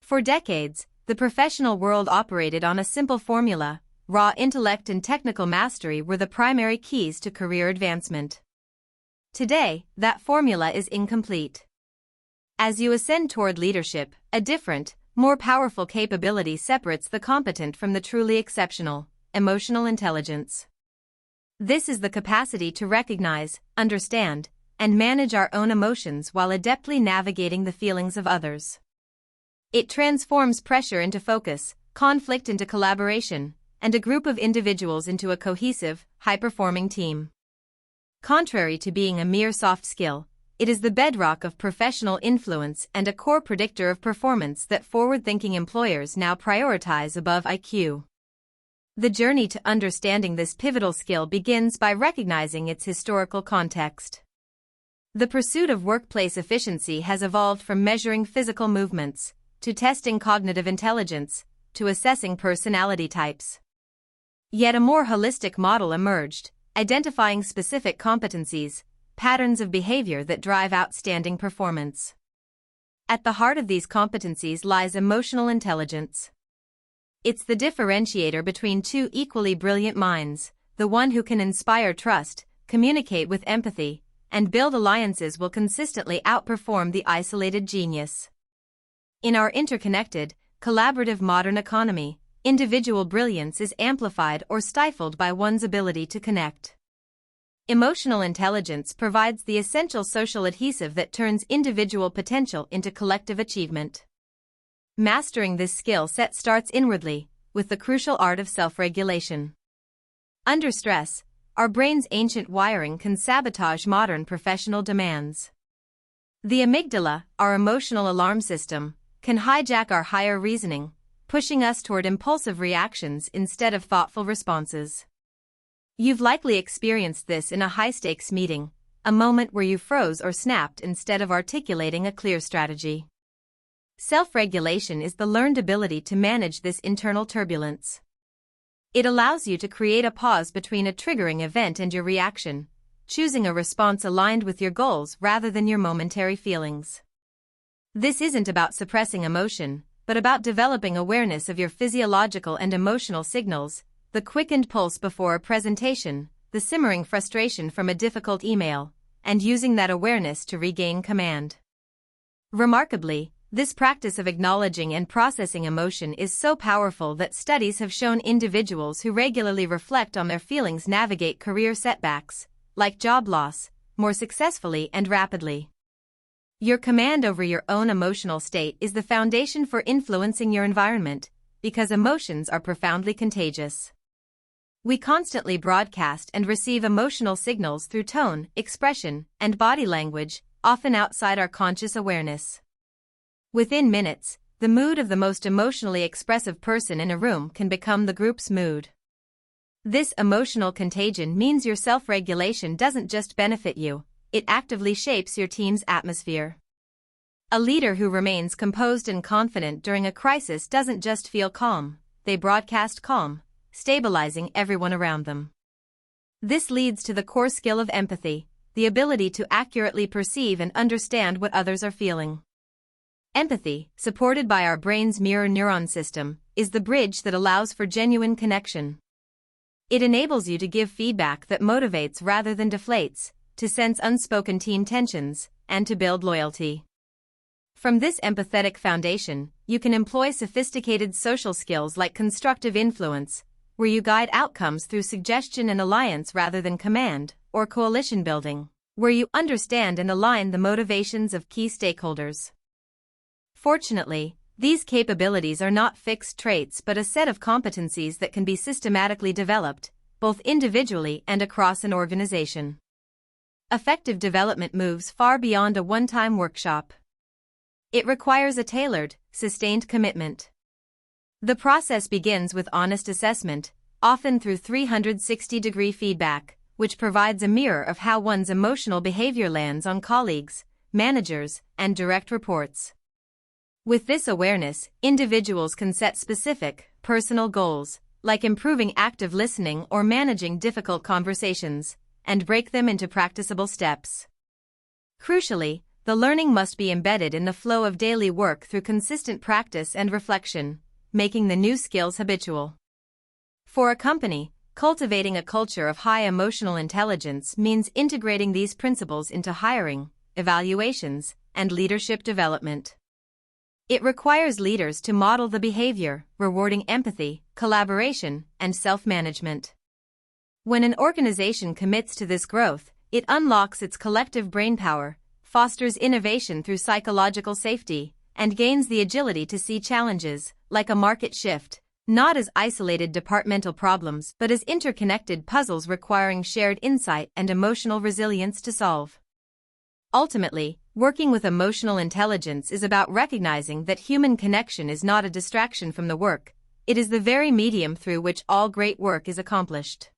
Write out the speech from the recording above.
For decades, the professional world operated on a simple formula: raw intellect and technical mastery were the primary keys to career advancement. Today, that formula is incomplete. As you ascend toward leadership, a different, more powerful capability separates the competent from the truly exceptional: emotional intelligence. This is the capacity to recognize, understand, and manage our own emotions while adeptly navigating the feelings of others. It transforms pressure into focus, conflict into collaboration, and a group of individuals into a cohesive, high-performing team. Contrary to being a mere soft skill, it is the bedrock of professional influence and a core predictor of performance that forward-thinking employers now prioritize above IQ. The journey to understanding this pivotal skill begins by recognizing its historical context. The pursuit of workplace efficiency has evolved from measuring physical movements, to testing cognitive intelligence, to assessing personality types. Yet a more holistic model emerged, identifying specific competencies, patterns of behavior that drive outstanding performance. At the heart of these competencies lies emotional intelligence. It's the differentiator between two equally brilliant minds: the one who can inspire trust, communicate with empathy, and build alliances will consistently outperform the isolated genius. In our interconnected, collaborative modern economy, individual brilliance is amplified or stifled by one's ability to connect. Emotional intelligence provides the essential social adhesive that turns individual potential into collective achievement. Mastering this skill set starts inwardly, with the crucial art of self-regulation. Under stress, our brain's ancient wiring can sabotage modern professional demands. The amygdala, our emotional alarm system, can hijack our higher reasoning, pushing us toward impulsive reactions instead of thoughtful responses. You've likely experienced this in a high-stakes meeting, a moment where you froze or snapped instead of articulating a clear strategy. Self-regulation is the learned ability to manage this internal turbulence. It allows you to create a pause between a triggering event and your reaction, choosing a response aligned with your goals rather than your momentary feelings. This isn't about suppressing emotion, but about developing awareness of your physiological and emotional signals: the quickened pulse before a presentation, the simmering frustration from a difficult email, and using that awareness to regain command. Remarkably, this practice of acknowledging and processing emotion is so powerful that studies have shown individuals who regularly reflect on their feelings navigate career setbacks, like job loss, more successfully and rapidly. Your command over your own emotional state is the foundation for influencing your environment, because emotions are profoundly contagious. We constantly broadcast and receive emotional signals through tone, expression, and body language, often outside our conscious awareness. Within minutes, the mood of the most emotionally expressive person in a room can become the group's mood. This emotional contagion means your self-regulation doesn't just benefit you, it actively shapes your team's atmosphere. A leader who remains composed and confident during a crisis doesn't just feel calm, they broadcast calm, stabilizing everyone around them. This leads to the core skill of empathy, the ability to accurately perceive and understand what others are feeling. Empathy, supported by our brain's mirror neuron system, is the bridge that allows for genuine connection. It enables you to give feedback that motivates rather than deflates, to sense unspoken team tensions, and to build loyalty. From this empathetic foundation, you can employ sophisticated social skills like constructive influence, where you guide outcomes through suggestion and alliance rather than command, or coalition building, where you understand and align the motivations of key stakeholders. Fortunately, these capabilities are not fixed traits but a set of competencies that can be systematically developed, both individually and across an organization. Effective development moves far beyond a one-time workshop. It requires a tailored, sustained commitment. The process begins with honest assessment, often through 360-degree feedback, which provides a mirror of how one's emotional behavior lands on colleagues, managers, and direct reports. With this awareness, individuals can set specific, personal goals, like improving active listening or managing difficult conversations, and break them into practicable steps. Crucially, the learning must be embedded in the flow of daily work through consistent practice and reflection, making the new skills habitual. For a company, cultivating a culture of high emotional intelligence means integrating these principles into hiring, evaluations, and leadership development. It requires leaders to model the behavior, rewarding empathy, collaboration, and self-management. When an organization commits to this growth, it unlocks its collective brainpower, fosters innovation through psychological safety, and gains the agility to see challenges, like a market shift, not as isolated departmental problems but as interconnected puzzles requiring shared insight and emotional resilience to solve. Ultimately, working with emotional intelligence is about recognizing that human connection is not a distraction from the work, it is the very medium through which all great work is accomplished.